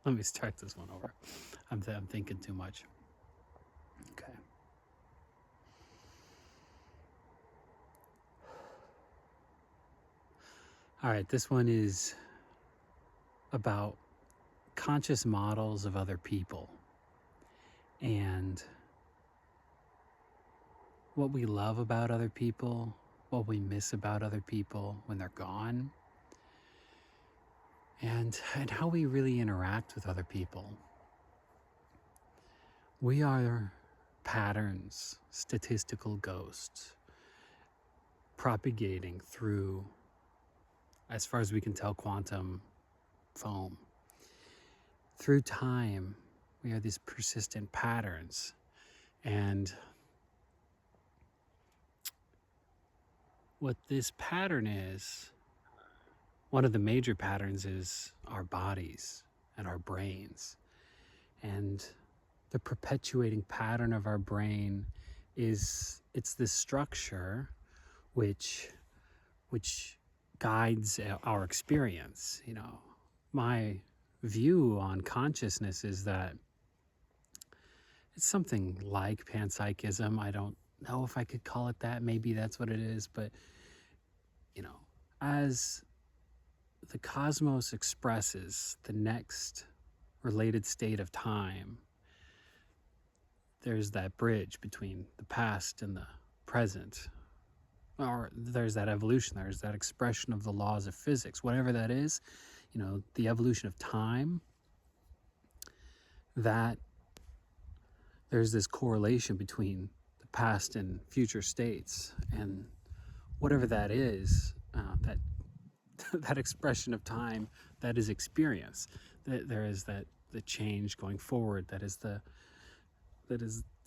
Let me start this one over. I'm thinking too much. Okay. All right, this one is about conscious models of other people and what we love about other people, what we miss about other people when they're gone, and how we really interact with other people. We are patterns, statistical ghosts, propagating through, as far as we can tell, quantum foam. Through time, we are these persistent patterns. And what this pattern is, one of the major patterns is our bodies and our brains. And the perpetuating pattern of our brain is, it's this structure which guides our experience. You know, my view on consciousness is that it's something like panpsychism. I don't know if I could call it that. Maybe that's what it is. But, you know, as the cosmos expresses the next related state of time, there's that bridge between the past and the present. Or there's that evolution, there's that expression of the laws of physics, whatever that is, you know, the evolution of time, that there's this correlation between the past and future states. And whatever that is, that that expression of time, that is experience. There is that the change going forward, that is the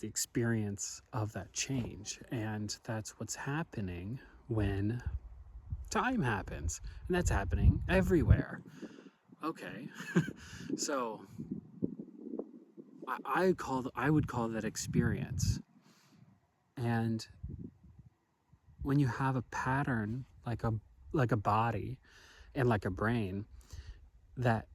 experience of that change. And that's what's happening when time happens. And that's happening everywhere. Okay. So I would call that experience. And when you have a pattern like a body and like a brain, that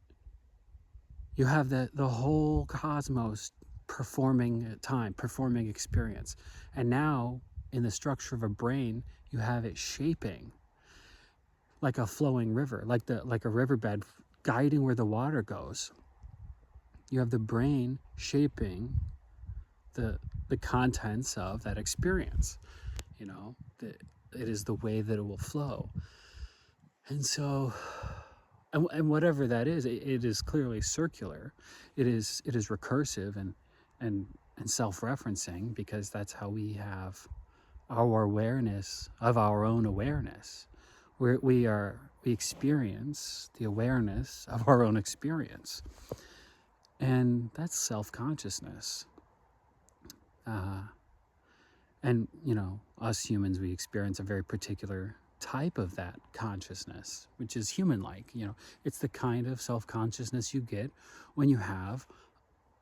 you have the whole cosmos performing time, performing experience. And now in the structure of a brain, you have it shaping like a flowing river, like a riverbed guiding where the water goes. You have the brain shaping the contents of that experience. You know, it is the way that it will flow. And so, and whatever that is, it is clearly circular. It is recursive and self-referencing, because that's how we have our awareness of our own awareness. We experience the awareness of our own experience, and that's self-consciousness. And you know, us humans, we experience a very particular type of that consciousness, which is human-like. You know, it's the kind of self-consciousness you get when you have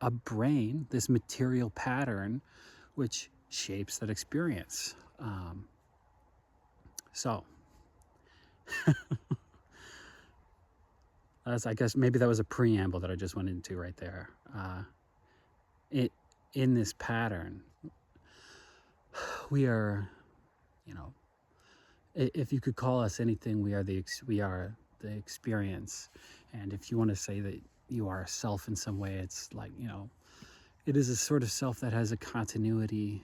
a brain, this material pattern, which shapes that experience. So I guess maybe that was a preamble that I just went into right there. In this pattern, we are, you know, if you could call us anything, we are the experience. And if you want to say that you are a self in some way, it's like, you know, it is a sort of self that has a continuity,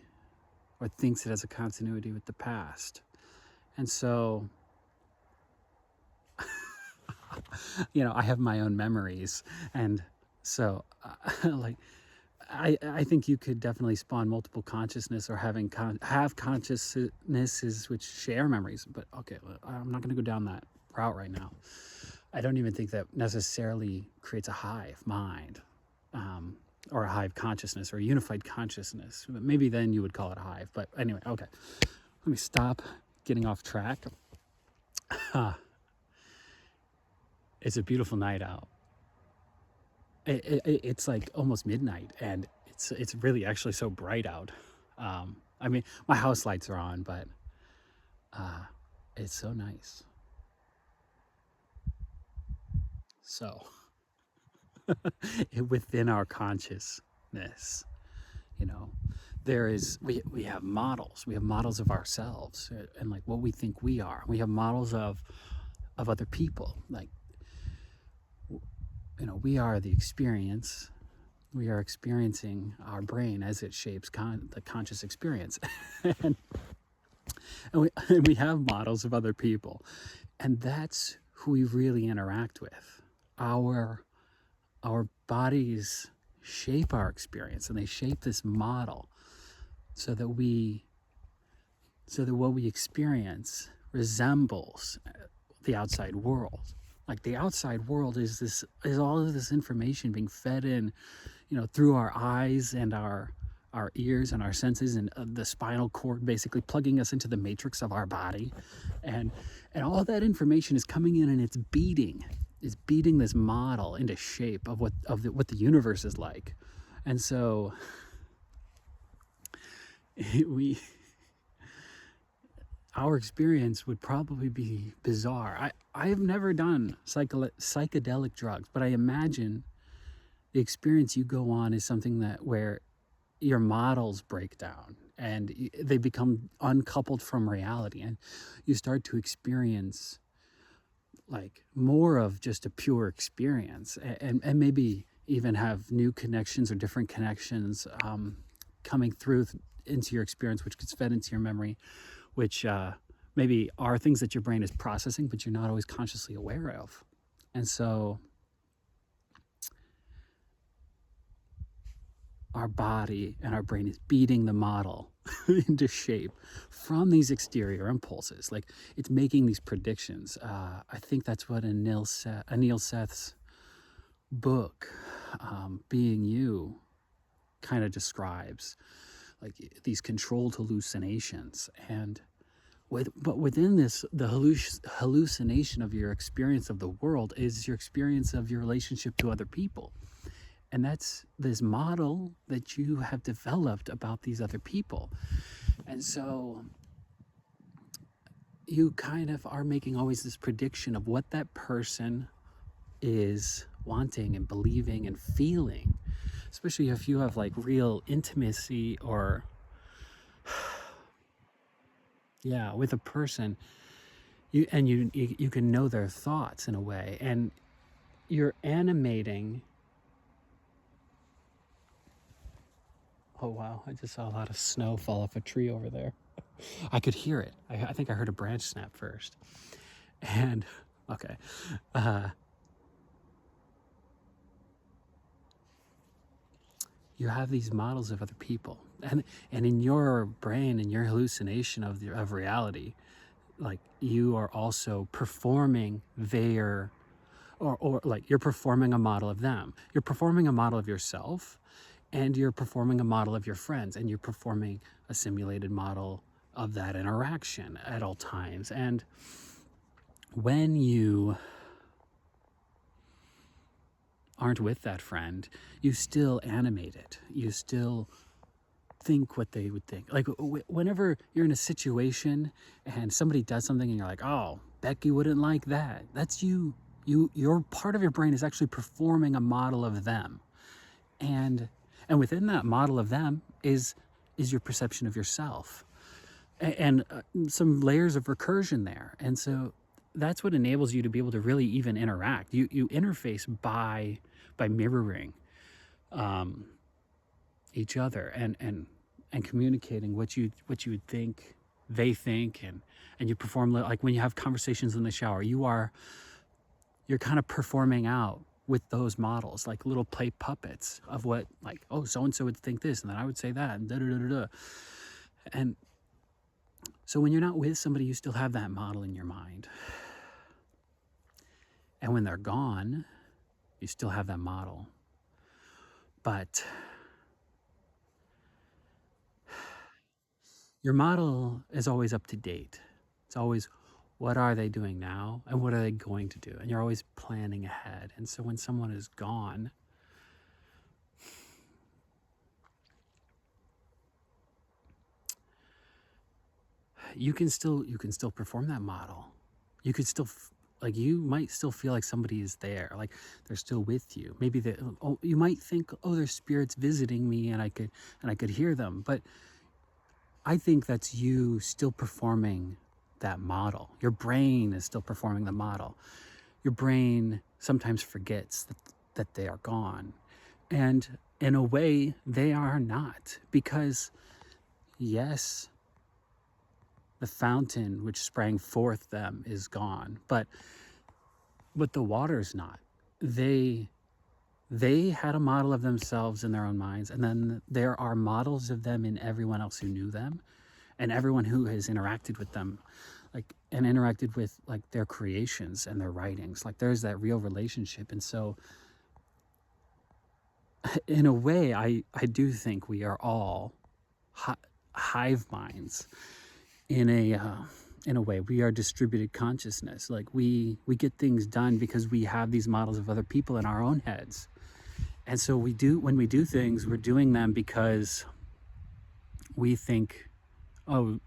or thinks it has a continuity with the past. And so, you know, I have my own memories. And so, like, I think you could definitely spawn multiple consciousness, or have consciousnesses which share memories. But okay, I'm not going to go down that route right now. I don't even think that necessarily creates a hive mind, or a hive consciousness, or a unified consciousness. Maybe then you would call it a hive. But anyway, okay. Let me stop getting off track. It's a beautiful night out. It's like almost midnight, and it's really actually so bright out. I mean, my house lights are on, but it's so nice. So within our consciousness. You know, we have models. We have models of ourselves, and like what we think we are. We have models of other people. Like, you know, we are the experience. We are experiencing our brain as it shapes the conscious experience. and, and we have models of other people, and that's who we really interact with. Our bodies shape our experience, and they shape this model so that what we experience resembles the outside world. Like, the outside world is all of this information being fed in, you know, through our eyes and our ears and our senses, and the spinal cord basically plugging us into the matrix of our body, and all that information is coming in, and it's beating this model into shape of what the universe is like. And so our experience would probably be bizarre. I have never done psychedelic drugs, but I imagine the experience you go on is something where your models break down and they become uncoupled from reality, and you start to experience like more of just a pure experience, and maybe even have new connections or different connections coming through into your experience, which gets fed into your memory, which maybe are things that your brain is processing, but you're not always consciously aware of. And so our body and our brain is beating the model into shape from these exterior impulses. Like, it's making these predictions. I think that's what Anil Seth's book, Being You, kind of describes, like these controlled hallucinations. And but within this, the hallucination of your experience of the world is your experience of your relationship to other people. And that's this model that you have developed about these other people. And so you kind of are making always this prediction of what that person is wanting and believing and feeling, especially if you have like real intimacy or with a person. You can know their thoughts in a way, and you're animating. Oh wow, I just saw a lot of snow fall off a tree over there. I could hear it. I think I heard a branch snap first. And okay. You have these models of other people, and in your brain and your hallucination of reality, like, you are also performing their, or like, you're performing a model of them. You're performing a model of yourself, and you're performing a model of your friends, and you're performing a simulated model of that interaction at all times. And when you aren't with that friend, you still animate it. You still think what they would think. Like, whenever you're in a situation and somebody does something and you're like, oh, Becky wouldn't like that. That's you. Your part of your brain is actually performing a model of them. And within that model of them is your perception of yourself, and some layers of recursion there. And so that's what enables you to be able to really even interact. You interface by mirroring each other, and communicating what you would think they think, and you perform, like when you have conversations in the shower, you're kind of performing out with those models, like little play puppets of what, like, oh, so and so would think this, and then I would say that, and da da da da da. And so when you're not with somebody, you still have that model in your mind, and when they're gone, you still have that model. But your model is always up to date. It's always, what are they doing now, and what are they going to do? And you're always planning ahead. And so when someone is gone, you can still perform that model. You could still like you might still feel like somebody is there, like they're still with you. Maybe they, oh, you might think, oh, there's spirits visiting me, and I could hear them. But I think that's you still performing that model. Your brain is still performing the model. Your brain sometimes forgets that they are gone. And in a way, they are not, because yes, the fountain which sprang forth them is gone, but the water's not. They had a model of themselves in their own minds, and then there are models of them in everyone else who knew them, and everyone who has interacted with them, like, and interacted with like their creations and their writings. Like there's that real relationship. And so in a way, I do think we are all hive minds in a way. We are distributed consciousness. Like we get things done because we have these models of other people in our own heads. And so when we do things, we're doing them because we think, oh,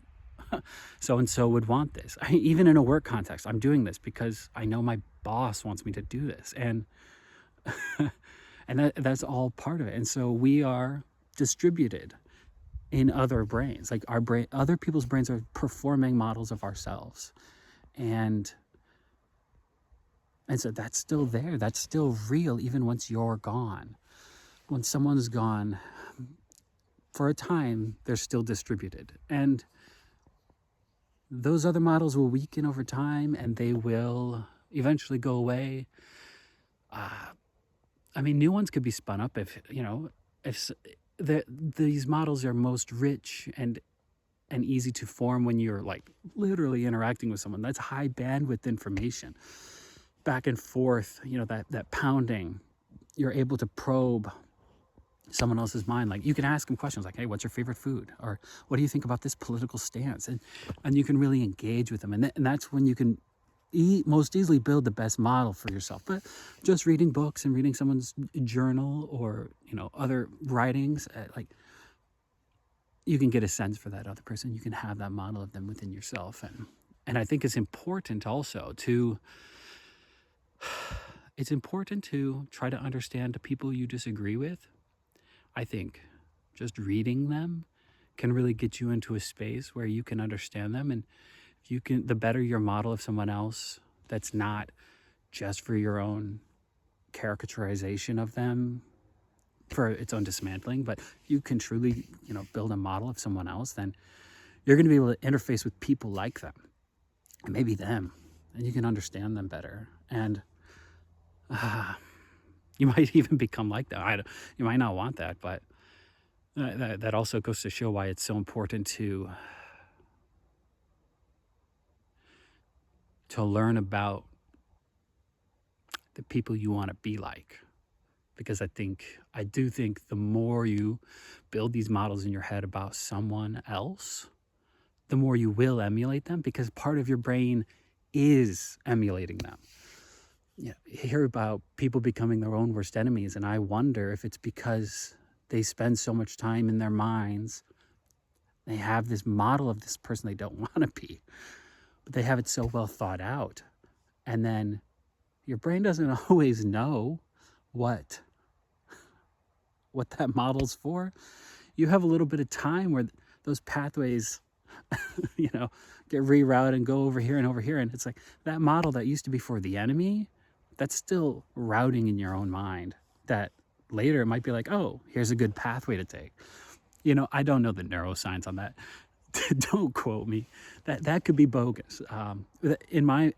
so and so would want this. Even in a work context, I'm doing this because I know my boss wants me to do this, and and that's all part of it. And so we are distributed in other brains. Like our brain, other people's brains are performing models of ourselves, and so that's still there. That's still real, even once you're gone. When someone's gone for a time, they're still distributed, and those other models will weaken over time, and they will eventually go away. I mean, new ones could be spun up if these models are most rich and easy to form when you're like literally interacting with someone. That's high bandwidth information, back and forth. That pounding. You're able to probe someone else's mind. Like you can ask them questions like, hey, what's your favorite food? Or what do you think about this political stance? And you can really engage with them. And that's when you can most easily build the best model for yourself. But just reading books and reading someone's journal or, other writings, like you can get a sense for that other person. You can have that model of them within yourself. And I think it's important also to try to understand the people you disagree with. I think just reading them can really get you into a space where you can understand them. And the better your model of someone else, that's not just for your own caricaturization of them, for its own dismantling, but you can truly, build a model of someone else, then you're going to be able to interface with people like them, and maybe them, and you can understand them better. And you might even become like them. You might not want that, but that also goes to show why it's so important to learn about the people you want to be like. Because I do think the more you build these models in your head about someone else, the more you will emulate them, because part of your brain is emulating them. You hear about people becoming their own worst enemies, and I wonder if it's because they spend so much time in their minds. They have this model of this person they don't want to be, but they have it so well thought out. And then your brain doesn't always know what that model's for. You have a little bit of time where those pathways, get rerouted and go over here and over here. And it's like that model that used to be for the enemy, that's still routing in your own mind, that later it might be like, oh, here's a good pathway to take. I don't know the neuroscience on that. Don't quote me. That could be bogus. In my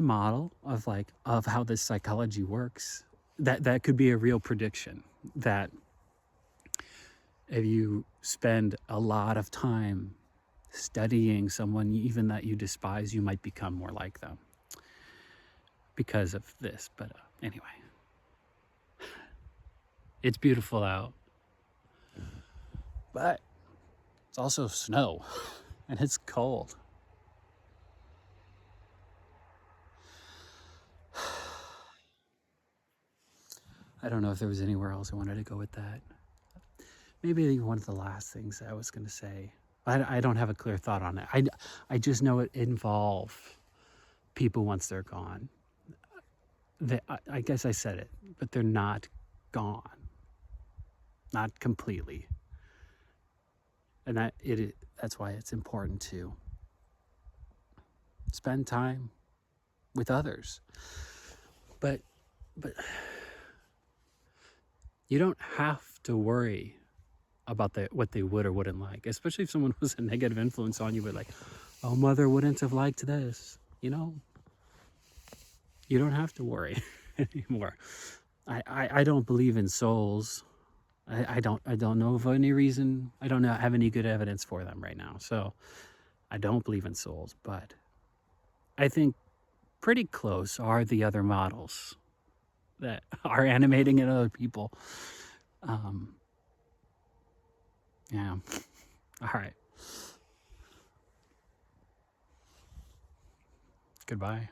model of how this psychology works, that could be a real prediction, that if you spend a lot of time studying someone even that you despise, you might become more like them because of this. But anyway, it's beautiful out, but it's also snow and it's cold. I don't know if there was anywhere else I wanted to go with that. Maybe one of the last things I was going to say, I don't have a clear thought on it. I just know it involves people once they're gone. I guess I said it, but they're not gone, not completely. And that's why it's important to spend time with others. But you don't have to worry about what they would or wouldn't like, especially if someone was a negative influence on you, but like, oh, mother wouldn't have liked this, you know? You don't have to worry anymore. I don't believe in souls. I don't know of any reason. I don't have any good evidence for them right now. So I don't believe in souls, but I think pretty close are the other models that are animating in other people. Yeah. All right. Goodbye.